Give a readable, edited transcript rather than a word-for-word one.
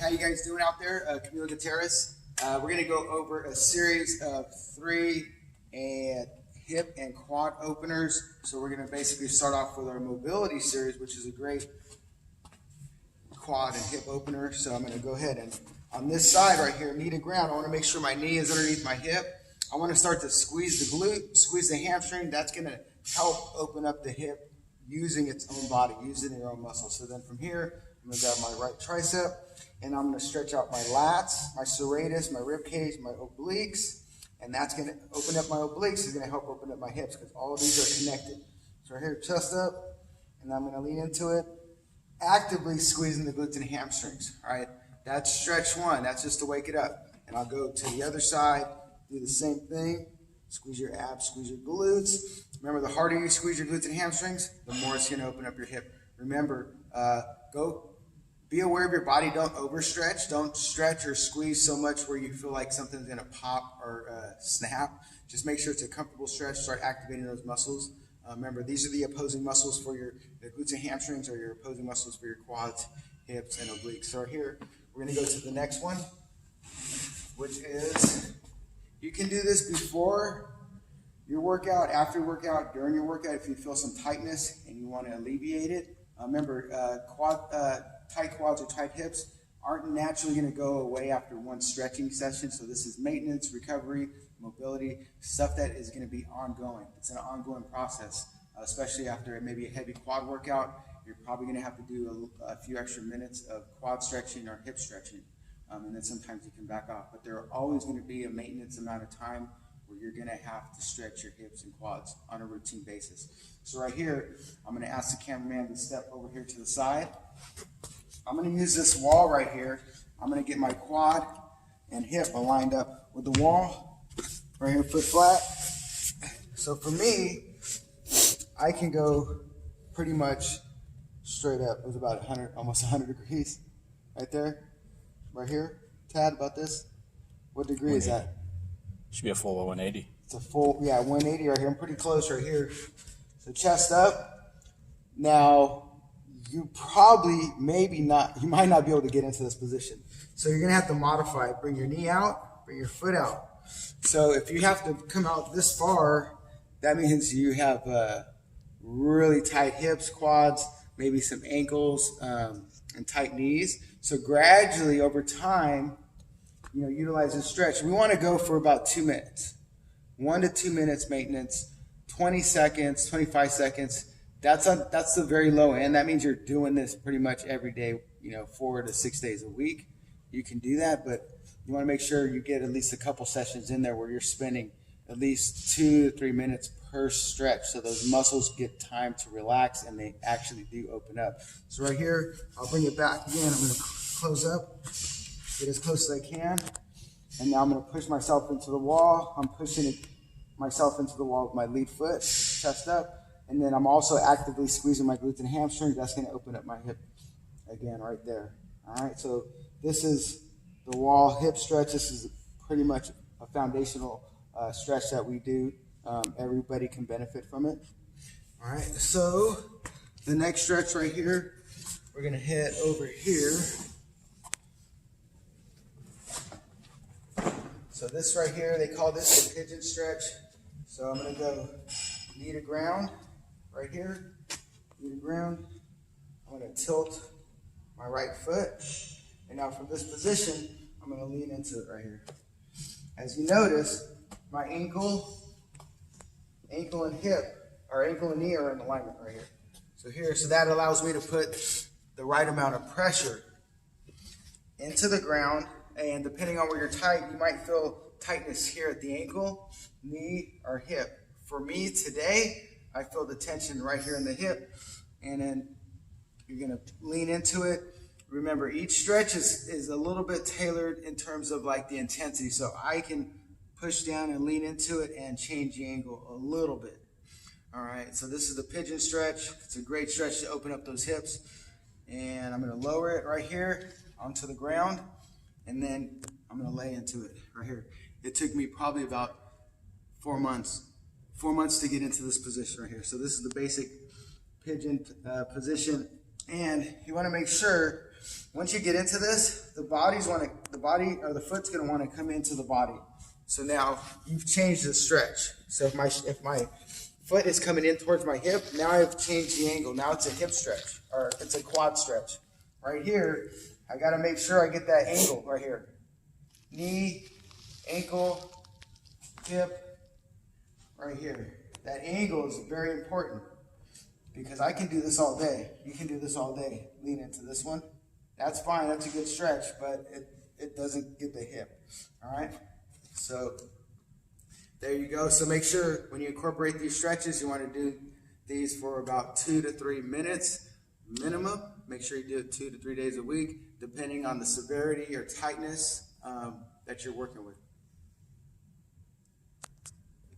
How you guys doing out there? Camilo Gutierrez. We're going to go over a series of 3 hip and quad openers. So we're going to basically start off with our mobility series, which is a great quad and hip opener. So I'm going to go ahead and on this side right here, knee to ground, I want to make sure my knee is underneath my hip. I want to start to squeeze the glute, squeeze the hamstring. That's going to help open up the hip using its own body, using your own muscle. So then from here, I'm going to grab my right tricep, and I'm going to stretch out my lats, my serratus, my rib cage, my obliques, and that's going to open up my obliques. Is going to help open up my hips because all of these are connected. So right here, chest up, and I'm going to lean into it, actively squeezing the glutes and hamstrings. All right, that's stretch 1. That's just to wake it up. And I'll go to the other side, do the same thing. Squeeze your abs, squeeze your glutes. Remember, the harder you squeeze your glutes and hamstrings, the more it's going to open up your hip. Remember, be aware of your body. Don't overstretch. Don't stretch or squeeze so much where you feel like something's going to pop or snap. Just make sure it's a comfortable stretch. Start activating those muscles. Remember, these are the opposing muscles for your glutes and hamstrings, or your opposing muscles for your quads, hips, and obliques. So here, we're going to go to the next one, which is, you can do this before your workout, after your workout, during your workout, if you feel some tightness and you want to alleviate it. Remember, tight quads or tight hips aren't naturally going to go away after one stretching session. So this is maintenance, recovery, mobility, stuff that is going to be ongoing. It's an ongoing process, especially after maybe a heavy quad workout. You're probably going to have to do a few extra minutes of quad stretching or hip stretching. And then sometimes you can back off. But there are always going to be a maintenance amount of time where you're going to have to stretch your hips and quads on a routine basis. So right here, I'm going to ask the cameraman to step over here to the side. I'm going to use this wall right here. I'm going to get my quad and hip aligned up with the wall. Right here, foot flat. So for me, I can go pretty much straight up. It was about 100, almost 100 degrees right there. Right here, Tad, about this. What degree is that? Should be a full 180. It's a full, 180 right here. I'm pretty close right here. So chest up. Now, you might not be able to get into this position. So you're gonna have to modify it. Bring your knee out, bring your foot out. So if you have to come out this far, that means you have really tight hips, quads, maybe some ankles, and tight knees. So gradually over time, utilize this stretch. We want to go for about 2 minutes, 1 to 2 minutes maintenance, 20 seconds, 25 seconds. That's the very low end. That means you're doing this pretty much every day, 4 to 6 days a week. You can do that, but you want to make sure you get at least a couple sessions in there where you're spending at least 2 to 3 minutes per stretch, so those muscles get time to relax and they actually do open up. So right here, I'll bring it back again. I'm going to close up, get as close as I can, and now I'm going to push myself into the wall. I'm pushing myself into the wall with my lead foot, chest up. And then I'm also actively squeezing my glutes and hamstrings. That's going to open up my hip again right there. All right, so this is the wall hip stretch. This is pretty much a foundational stretch that we do. Everybody can benefit from it. All right, so the next stretch right here, we're going to head over here. So this right here, they call this a pigeon stretch. So I'm going to go knee to ground. Right here, knee to ground. I'm going to tilt my right foot. And now from this position, I'm going to lean into it right here. As you notice, my ankle and hip, or ankle and knee are in alignment right here. So that allows me to put the right amount of pressure into the ground. And depending on where you're tight, you might feel tightness here at the ankle, knee, or hip. For me today, I feel the tension right here in the hip, and then you're going to lean into it. Remember, each stretch is a little bit tailored in terms of like the intensity, so I can push down and lean into it and change the angle a little bit. All right, so this is the pigeon stretch. It's a great stretch to open up those hips, and I'm going to lower it right here onto the ground, and then I'm going to lay into it right here. It took me probably about 4 months to get into this position right here. So this is the basic pigeon position, and you want to make sure once you get into this, the body or the foot's gonna want to come into the body. So now you've changed the stretch. So if my foot is coming in towards my hip, now I've changed the angle. Now it's a hip stretch, or it's a quad stretch. Right here, I gotta make sure I get that angle right here. Knee, ankle, hip, right here. That angle is very important because I can do this all day. You can do this all day. Lean into this one. That's fine, that's a good stretch, but it doesn't get the hip, all right? So there you go. So make sure when you incorporate these stretches, you want to do these for about 2 to 3 minutes minimum. Make sure you do it 2 to 3 days a week, depending on the severity or tightness that you're working with.